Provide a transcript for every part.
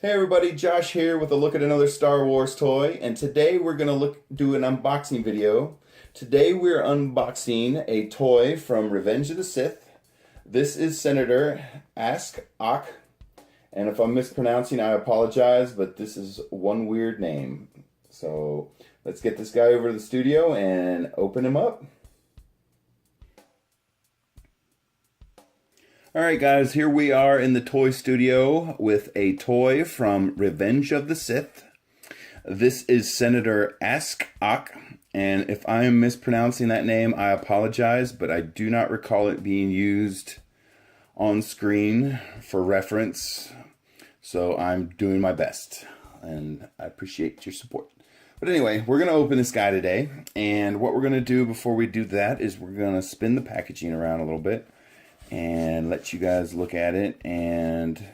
Hey everybody, Josh here with a look at another Star Wars toy, and today we're gonna do an unboxing video. Today we're unboxing a toy from Revenge of the Sith. This is Senator Ask Ok, and if I'm mispronouncing, I apologize, but this is one weird name. So let's get this guy over to the studio and open him up. Alright guys, here we are in the toy studio with a toy from Revenge of the Sith. This is Senator Ask Ok, and if I am mispronouncing that name, I apologize, but I do not recall it being used on screen for reference, so I'm doing my best, and I appreciate your support. But anyway, we're going to open this guy today, and what we're going to do before we do that is we're going to spin the packaging around a little bit and let you guys look at it. And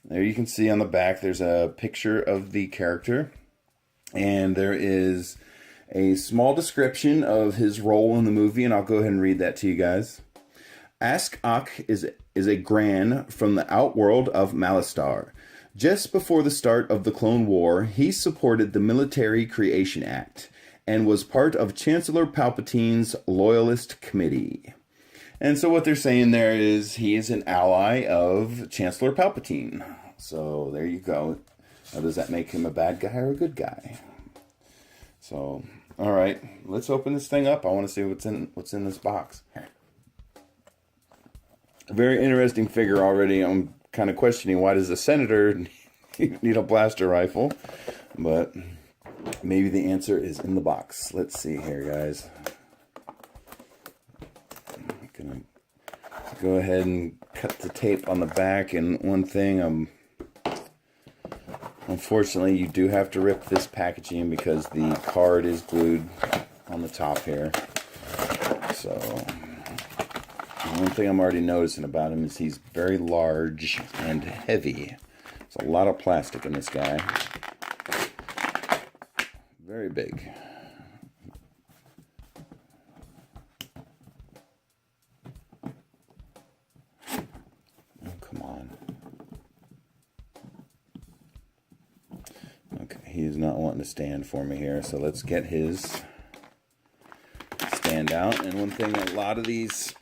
there you can see on the back there's a picture of the character, and there is a small description of his role in the movie, and I'll go ahead and read that to you guys. Ask Ok is a Gran from the outworld of Malastare. Just before the start of the Clone War, he supported the Military Creation Act and was part of Chancellor Palpatine's Loyalist Committee. And so what they're saying there is he is an ally of Chancellor Palpatine. So there you go. Now, does that make him a bad guy or a good guy? So, all right, let's open this thing up. I want to see what's in this box. A very interesting figure already. I'm kind of questioning, why does the Senator need a blaster rifle? But maybe the answer is in the box. Let's see here, guys. Gonna go ahead and cut the tape on the back, and one thing, unfortunately you do have to rip this packaging because the card is glued on the top here. So one thing I'm already noticing about him is he's very large and heavy. There's a lot of plastic in this guy. Very big. Come on. Okay, he's not wanting to stand for me here, so let's get his stand out. And one thing, a lot of these,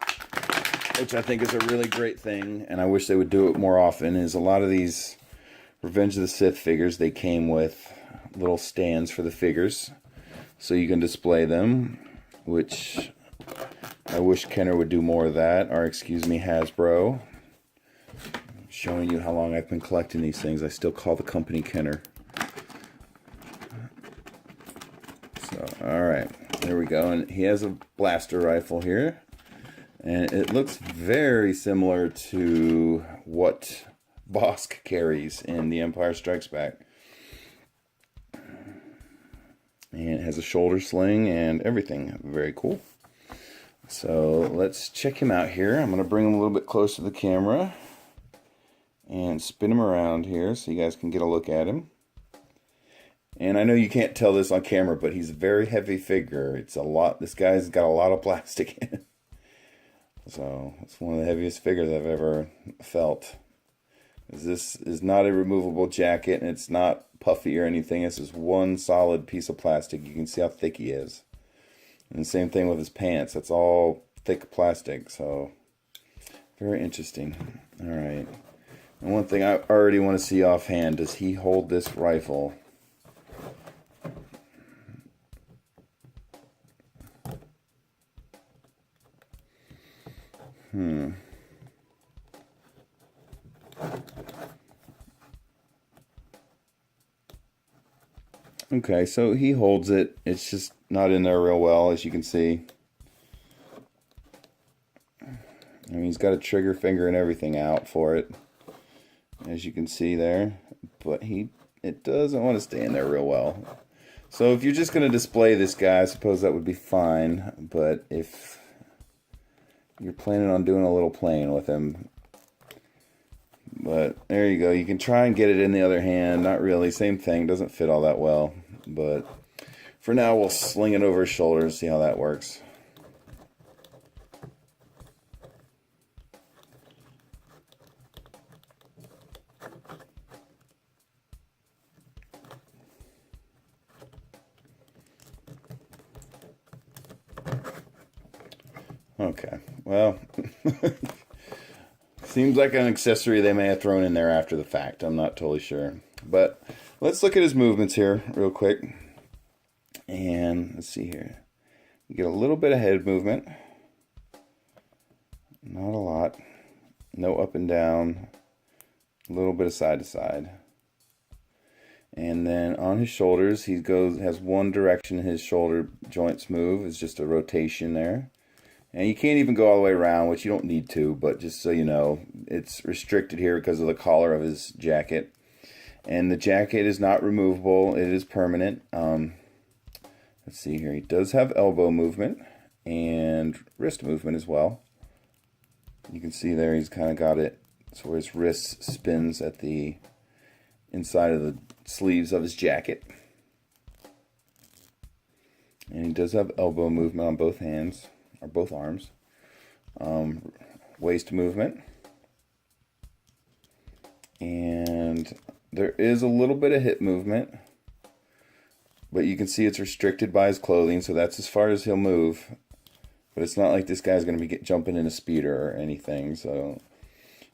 which I think is a really great thing, and I wish they would do it more often, is a lot of these Revenge of the Sith figures, they came with little stands for the figures, so you can display them, which I wish Kenner would do more of that, or excuse me, Hasbro. Showing you how long I've been collecting these things. I still call the company Kenner. So, alright, there we go. And he has a blaster rifle here. And it looks very similar to what Bosk carries in The Empire Strikes Back. And it has a shoulder sling and everything. Very cool. So, let's check him out here. I'm going to bring him a little bit closer to the camera and spin him around here so you guys can get a look at him. And I know you can't tell this on camera, but he's a very heavy figure. It's a lot. This guy's got a lot of plastic in it. So it's one of the heaviest figures I've ever felt. This is not a removable jacket, and it's not puffy or anything. This is one solid piece of plastic. You can see how thick he is. And the same thing with his pants. That's all thick plastic. So very interesting. All right. And one thing I already want to see offhand, does he hold this rifle? Okay, so he holds it. It's just not in there real well, as you can see. I mean, he's got a trigger finger and everything out for it, as you can see there, but it doesn't want to stay in there real well. So if you're just going to display this guy, I suppose that would be fine, but if you're planning on doing a little playing with him, but there you go. You can try and get it in the other hand. Not really. Same thing. Doesn't fit all that well, but for now we'll sling it over his shoulder and see how that works. Okay, well, seems like an accessory they may have thrown in there after the fact. I'm not totally sure. But let's look at his movements here real quick. And let's see here. You get a little bit of head movement. Not a lot. No up and down. A little bit of side to side. And then on his shoulders, he has one direction his shoulder joints move. It's just a rotation there. And you can't even go all the way around, which you don't need to, but just so you know, it's restricted here because of the collar of his jacket. And the jacket is not removable. It is permanent. Let's see here. He does have elbow movement and wrist movement as well. You can see there he's kind of got it so his wrist spins at the inside of the sleeves of his jacket. And he does have elbow movement on both hands, or both arms. Waist movement. And there is a little bit of hip movement. But you can see it's restricted by his clothing, so that's as far as he'll move. But it's not like this guy's going to be jumping in a speeder or anything, so...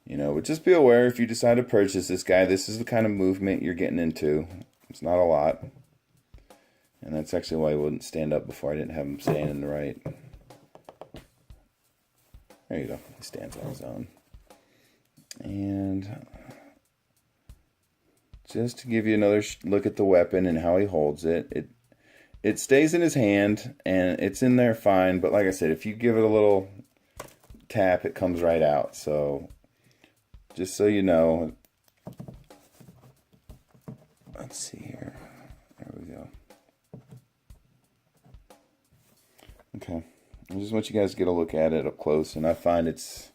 You know, but just be aware if you decide to purchase this guy, this is the kind of movement you're getting into. It's not a lot. And that's actually why he wouldn't stand up before. I didn't have him standing the right. There you go. He stands on his own. And just to give you another look at the weapon and how he holds it. It stays in his hand, and it's in there fine. But like I said, if you give it a little tap, it comes right out. So... just so you know, let's see here. There we go. Okay. I just want you guys to get a look at it up close, and I find it's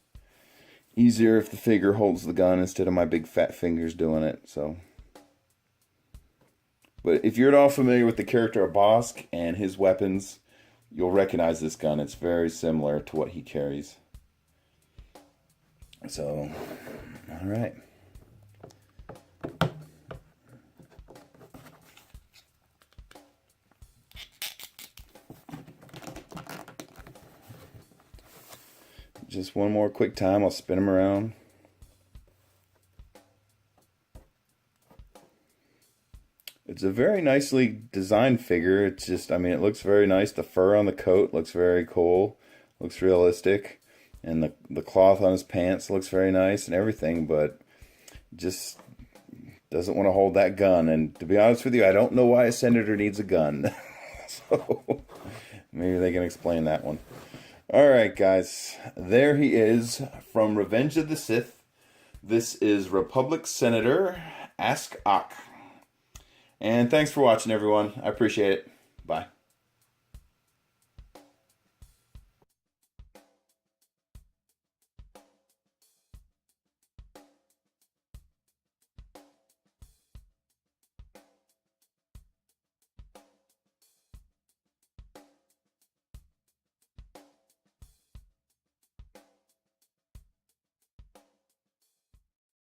easier if the figure holds the gun instead of my big fat fingers doing it. So, but if you're at all familiar with the character of Bosk and his weapons, you'll recognize this gun. It's very similar to what he carries. So, all right. Just one more quick time, I'll spin him around. It's a very nicely designed figure. It's just, I mean, it looks very nice. The fur on the coat looks very cool. Looks realistic. And the cloth on his pants looks very nice and everything, but just doesn't want to hold that gun. And to be honest with you, I don't know why a senator needs a gun. So maybe they can explain that one. All right, guys. There he is from Revenge of the Sith. This is Republic Senator Ask Ak. And thanks for watching, everyone. I appreciate it. Bye.